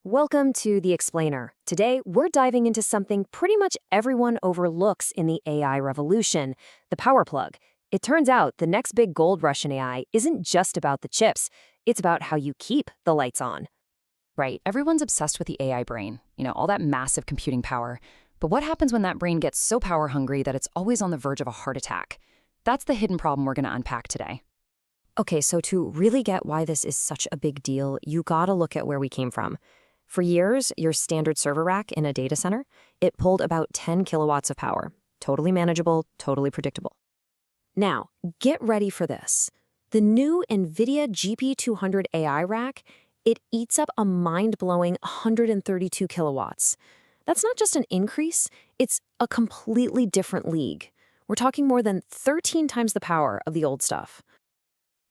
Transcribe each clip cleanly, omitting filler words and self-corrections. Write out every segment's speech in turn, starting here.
Welcome to The Explainer. Today, we're diving into something pretty much everyone overlooks in the AI revolution, the power plug. It turns out the next big gold rush in AI isn't just about the chips, it's about how you keep the lights on. Right, everyone's obsessed with the AI brain, all that massive computing power. But what happens when that brain gets so power hungry that it's always on the verge of a heart attack? That's the hidden problem we're going to unpack today. Okay, so to really get why this is such a big deal, you gotta look at where we came from. For years, your standard server rack in a data center, it pulled about 10 kilowatts of power. Totally manageable, totally predictable. Now, get ready for this. The new NVIDIA GP200 AI rack, it eats up a mind-blowing 132 kilowatts. That's not just an increase, it's a completely different league. We're talking more than 13 times the power of the old stuff.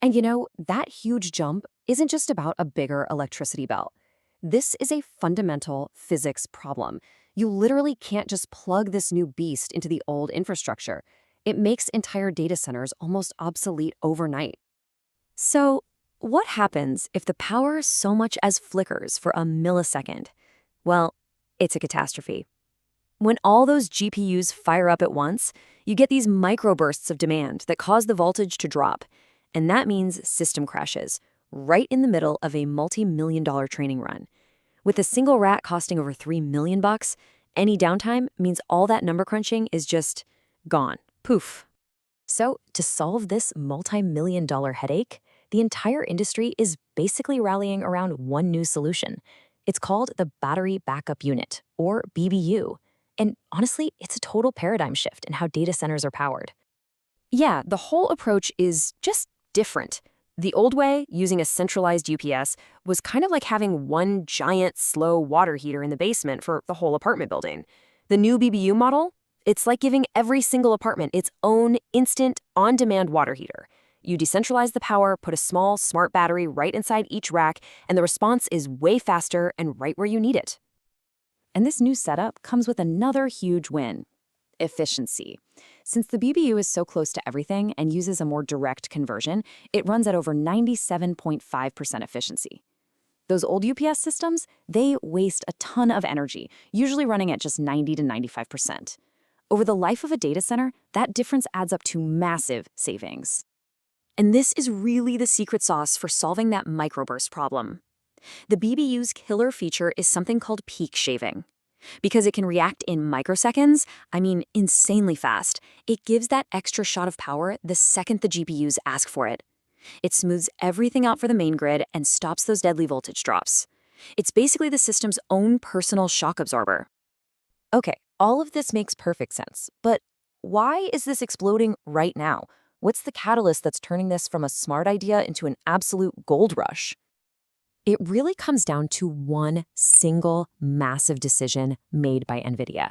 And that huge jump isn't just about a bigger electricity bill. This is a fundamental physics problem. You literally can't just plug this new beast into the old infrastructure. It makes entire data centers almost obsolete overnight. So, what happens if the power so much as flickers for a millisecond? Well, it's a catastrophe. When all those GPUs fire up at once, you get these microbursts of demand that cause the voltage to drop. And that means system crashes, right in the middle of a multi-million-dollar training run. With a single rack costing over $3 million, any downtime means all that number crunching is just gone. Poof. So, to solve this multi-million-dollar headache, the entire industry is basically rallying around one new solution. It's called the Battery Backup Unit, or BBU. And honestly, it's a total paradigm shift in how data centers are powered. Yeah, the whole approach is just different. The old way, using a centralized UPS, was kind of like having one giant, slow water heater in the basement for the whole apartment building. The new BBU model, it's like giving every single apartment its own instant, on-demand water heater. You decentralize the power, put a small, smart battery right inside each rack, and the response is way faster and right where you need it. And this new setup comes with another huge win: efficiency. Since the BBU is so close to everything and uses a more direct conversion, it runs at over 97.5% efficiency. Those old UPS systems, they waste a ton of energy, usually running at just 90 to 95%. Over the life of a data center, that difference adds up to massive savings. And this is really the secret sauce for solving that microburst problem. The BBU's killer feature is something called peak shaving. Because it can react in microseconds, insanely fast, it gives that extra shot of power the second the GPUs ask for it. It smooths everything out for the main grid and stops those deadly voltage drops. It's basically the system's own personal shock absorber. Okay, all of this makes perfect sense, but why is this exploding right now? What's the catalyst that's turning this from a smart idea into an absolute gold rush? It really comes down to one single massive decision made by NVIDIA.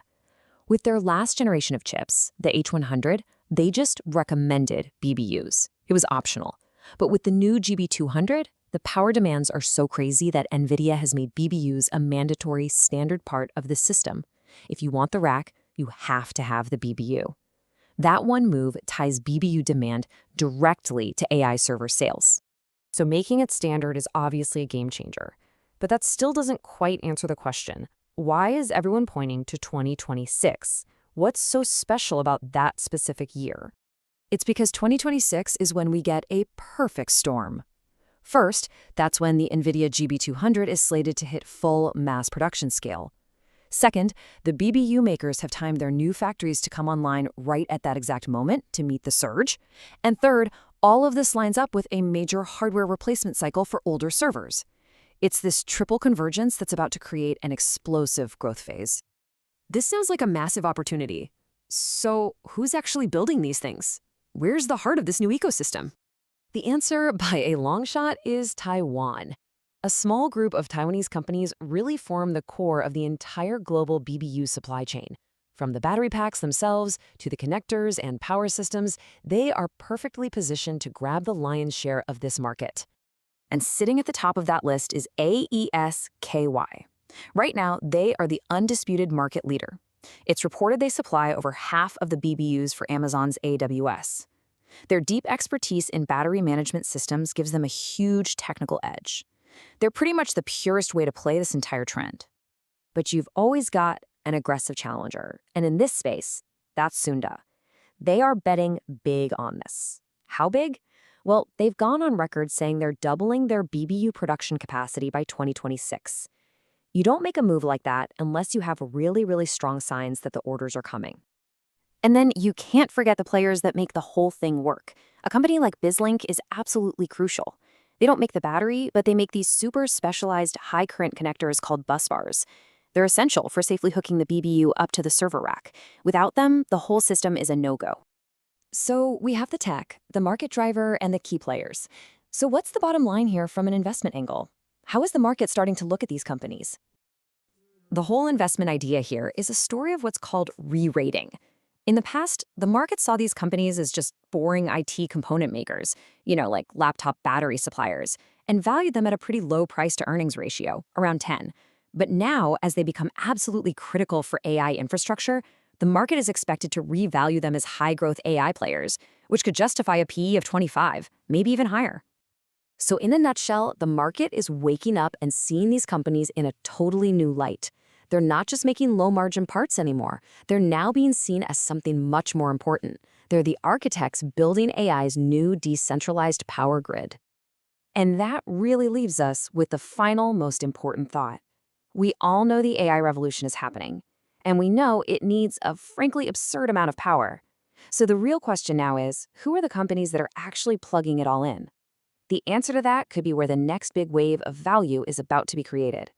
With their last generation of chips, the H100, they just recommended BBUs. It was optional. But with the new GB200, the power demands are so crazy that NVIDIA has made BBUs a mandatory standard part of the system. If you want the rack, you have to have the BBU. That one move ties BBU demand directly to AI server sales. So making it standard is obviously a game changer. But that still doesn't quite answer the question. Why is everyone pointing to 2026? What's so special about that specific year? It's because 2026 is when we get a perfect storm. First, that's when the NVIDIA GB200 is slated to hit full mass production scale. Second, the BBU makers have timed their new factories to come online right at that exact moment to meet the surge. And third, all of this lines up with a major hardware replacement cycle for older servers. It's this triple convergence that's about to create an explosive growth phase. This sounds like a massive opportunity. So who's actually building these things? Where's the heart of this new ecosystem? The answer, by a long shot, is Taiwan. A small group of Taiwanese companies really form the core of the entire global BBU supply chain. From the battery packs themselves to the connectors and power systems, they are perfectly positioned to grab the lion's share of this market. And sitting at the top of that list is AESKY. Right now, they are the undisputed market leader. It's reported they supply over half of the BBUs for Amazon's AWS. Their deep expertise in battery management systems gives them a huge technical edge. They're pretty much the purest way to play this entire trend. But you've always got an aggressive challenger, and in this space, that's Sunda. They are betting big on this. How big? Well, they've gone on record saying they're doubling their BBU production capacity by 2026. You don't make a move like that unless you have really, really strong signs that the orders are coming. And then you can't forget the players that make the whole thing work. A company like BizLink is absolutely crucial. They don't make the battery, but they make these super specialized high current connectors called busbars. They're essential for safely hooking the BBU up to the server rack. Without them, the whole system is a no-go. So we have the tech, the market driver, and the key players. So what's the bottom line here from an investment angle? How is the market starting to look at these companies? The whole investment idea here is a story of what's called re-rating. In the past, the market saw these companies as just boring IT component makers, like laptop battery suppliers, and valued them at a pretty low price-to-earnings ratio, around 10. But now, as they become absolutely critical for AI infrastructure, the market is expected to revalue them as high-growth AI players, which could justify a PE of 25, maybe even higher. So in a nutshell, the market is waking up and seeing these companies in a totally new light. They're not just making low-margin parts anymore. They're now being seen as something much more important. They're the architects building AI's new decentralized power grid. And that really leaves us with the final, most important thought. We all know the AI revolution is happening, and we know it needs a frankly absurd amount of power. So the real question now is, who are the companies that are actually plugging it all in? The answer to that could be where the next big wave of value is about to be created.